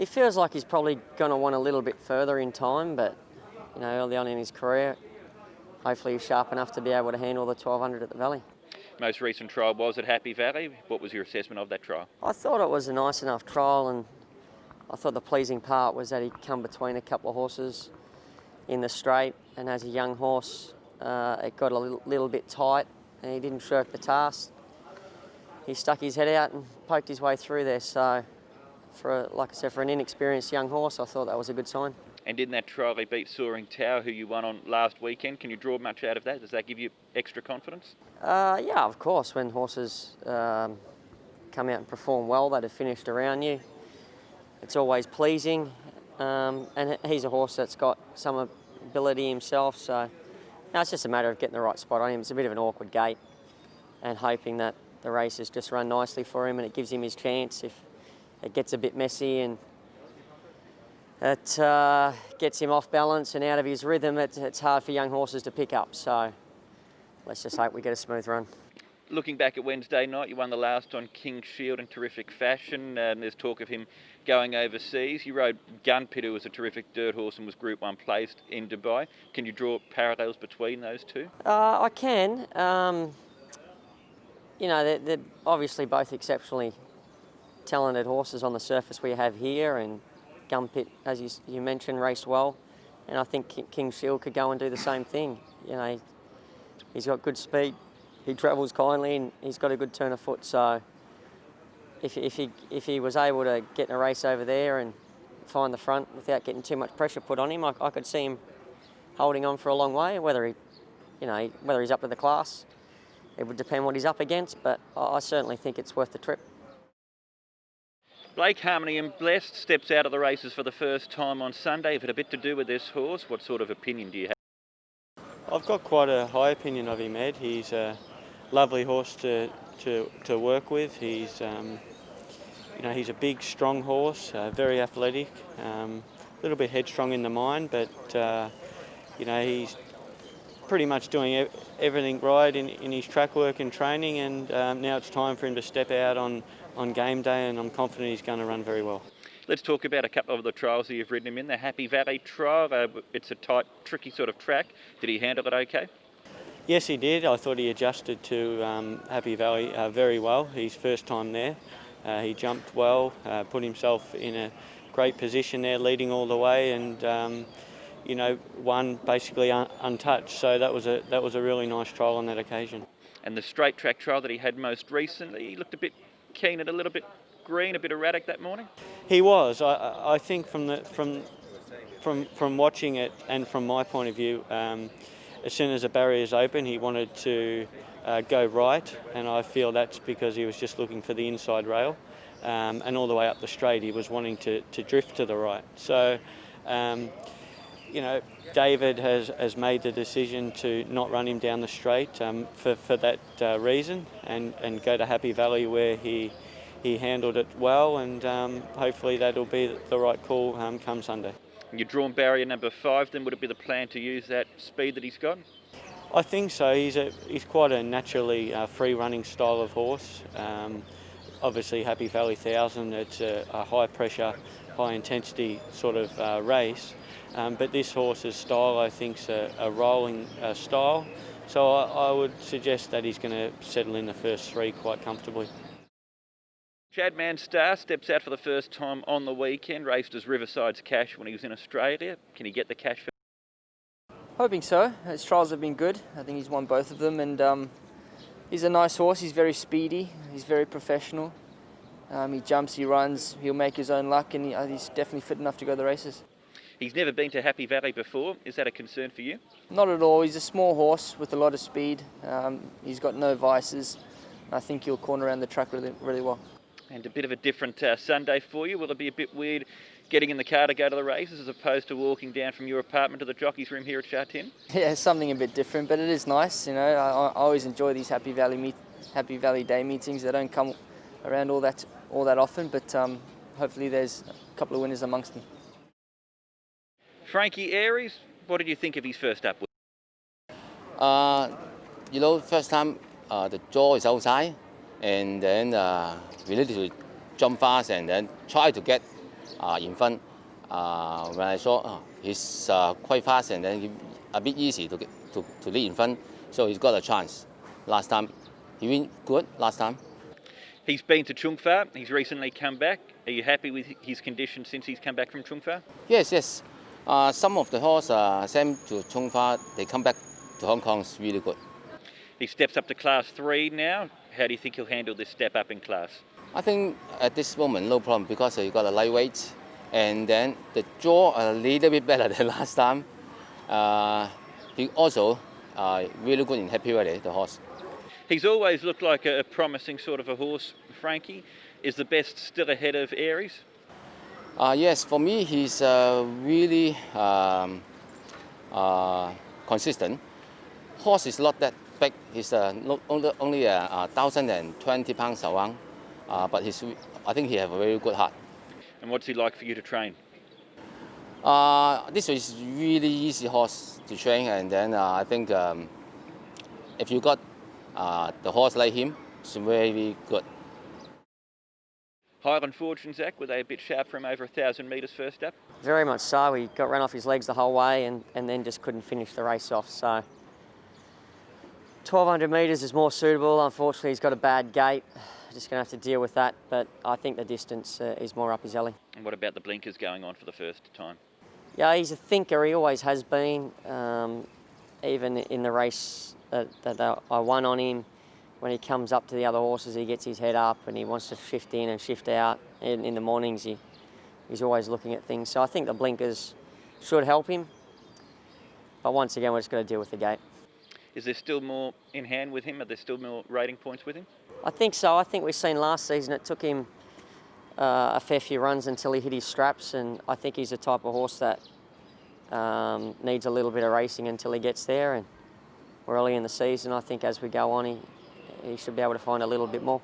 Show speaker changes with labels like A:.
A: He feels like he's probably going to want a little bit further in time, but early on in his career, hopefully he's sharp enough to be able to handle the 1200 at the Valley.
B: Most recent trial was at Happy Valley. What was your assessment of that trial?
A: I thought it was a nice enough trial, and I thought the pleasing part was that he'd come between a couple of horses in the straight, and as a young horse, it got a little bit tight, and he didn't shirk the task. He stuck his head out and poked his way through there. So, like I said, for an inexperienced young horse, I thought that was a good sign.
B: And in that trial, he beat Soaring Tower, who you won on last weekend. Can you draw much out of that? Does that give you extra confidence?
A: Yeah, of course. When horses come out and perform well, that have finished around you, it's always pleasing. And he's a horse that's got some ability himself, so now it's just a matter of getting the right spot on him. It's a bit of an awkward gate, and hoping that the races just run nicely for him and it gives him his chance. If it gets a bit messy and it gets him off balance and out of his rhythm, it's hard for young horses to pick up. So let's just hope we get a smooth run.
B: Looking back at Wednesday night, you won the last on King Shield in terrific fashion, and there's talk of him going overseas. You rode Gunpit, who was a terrific dirt horse and was Group 1 placed in Dubai. Can you draw parallels between those two?
A: I can. They're obviously both exceptionally talented horses on the surface we have here, and Gunpit, as you mentioned, raced well, and I think King Shield could go and do the same thing. He's got good speed, he travels kindly, and he's got a good turn of foot. So if he was able to get in a race over there and find the front without getting too much pressure put on him, I could see him holding on for a long way. Whether he's up to the class, it would depend what he's up against, but I certainly think it's worth the trip.
B: Blake Harmony and Blessed steps out of the races for the first time on Sunday. Have it a bit to do with this horse? What sort of opinion do you have?
C: I've got quite a high opinion of him, Ed. He's a lovely horse to work with. He's he's a big, strong horse, very athletic, a little bit headstrong in the mind, but he's pretty much doing everything right in his track work and training, and now it's time for him to step out on game day, and I'm confident he's going to run very well.
B: Let's talk about a couple of the trials that you've ridden him in. The Happy Valley trial, it's a tight, tricky sort of track. Did he handle it okay?
C: Yes, he did. I thought he adjusted to Happy Valley very well. His first time there. He jumped well, put himself in a great position there, leading all the way, and won basically untouched. So that was a really nice trial on that occasion.
B: And the straight track trial that he had most recently, he looked a bit keen and a little bit green, a bit erratic that morning.
C: He was. I think from watching it, and from my point of view, as soon as the barriers open, he wanted to go right, and I feel that's because he was just looking for the inside rail, and all the way up the straight he was wanting to drift to the right. So David has made the decision to not run him down the straight for that reason, and go to Happy Valley, where he handled it well, and hopefully that'll be the right call come Sunday.
B: And you're drawn barrier number 5, then would it be the plan to use that speed that he's got?
C: I think so. He's quite a naturally free-running style of horse. Obviously, Happy Valley 1000, it's a high-pressure, high-intensity sort of race. But this horse's style, I think, is a rolling style. So I would suggest that he's going to settle in the first 3 quite comfortably.
B: Chad Manstar steps out for the first time on the weekend, raced as Riverside's Cash when he was in Australia. Can he get the cash?
D: Hoping so. His trials have been good. I think he's won both of them, and he's a nice horse. He's very speedy. He's very professional. He jumps, he runs, he'll make his own luck, and he's definitely fit enough to go the races.
B: He's never been to Happy Valley before. Is that a concern for you?
D: Not at all. He's a small horse with a lot of speed. He's got no vices. I think he'll corner around the track really, really well.
B: And a bit of a different Sunday for you. Will it be a bit weird getting in the car to go to the races as opposed to walking down from your apartment to the jockey's room here at Sha Tin?
D: Yeah, something a bit different, but it is nice. I always enjoy these Happy Valley Day meetings. They don't come around all that often, but hopefully there's a couple of winners amongst them.
B: Frankie Aries, what did you think of his first up?
E: First time the jaw is outside, and then we need to jump fast and then try to get in front. When I saw he's quite fast and then a bit easy to lead in front, so he's got a chance. Last time, he went good last time.
B: He's been to Chung Fa. He's recently come back. Are you happy with his condition since he's come back from Chung Fa?
E: Yes, yes. Some of the horse sent to Chung Fa, they come back to Hong Kong is really good.
B: He steps up to Class 3 now. How do you think he'll handle this step up in class?
E: I think at this moment no problem because he got a lightweight, and then the jaw a little bit better than last time. He also really good in Happy Valley, the horse.
B: He's always looked like a promising sort of a horse, Frankie. Is the best still ahead of Aries?
E: Yes, for me he's really consistent. Horse is not that big. He's only 1,020 pounds around, but I think he has a very good heart.
B: And what's he like for you to train?
E: This is really easy horse to train, and then I think if you got the horse like him, it's very good.
B: Highland Fortune, Zach, were they a bit sharp from over 1,000 metres first up?
A: Very much so. He got run off his legs the whole way and then just couldn't finish the race off. So 1,200 metres is more suitable. Unfortunately, he's got a bad gait. Just going to have to deal with that, but I think the distance is more up his alley.
B: And what about the blinkers going on for the first time?
A: Yeah, he's a thinker. He always has been. Even in the race that I won on him, when he comes up to the other horses, he gets his head up and he wants to shift in and shift out. In the mornings, he's always looking at things. So I think the blinkers should help him. But once again, we're just going to deal with the gate.
B: Is there still more in hand with him? Are there still more rating points with him?
A: I think so. I think we've seen last season it took him a fair few runs until he hit his straps, and I think he's the type of horse that needs a little bit of racing until he gets there. And we're early in the season. I think as we go on, he should be able to find a little bit more.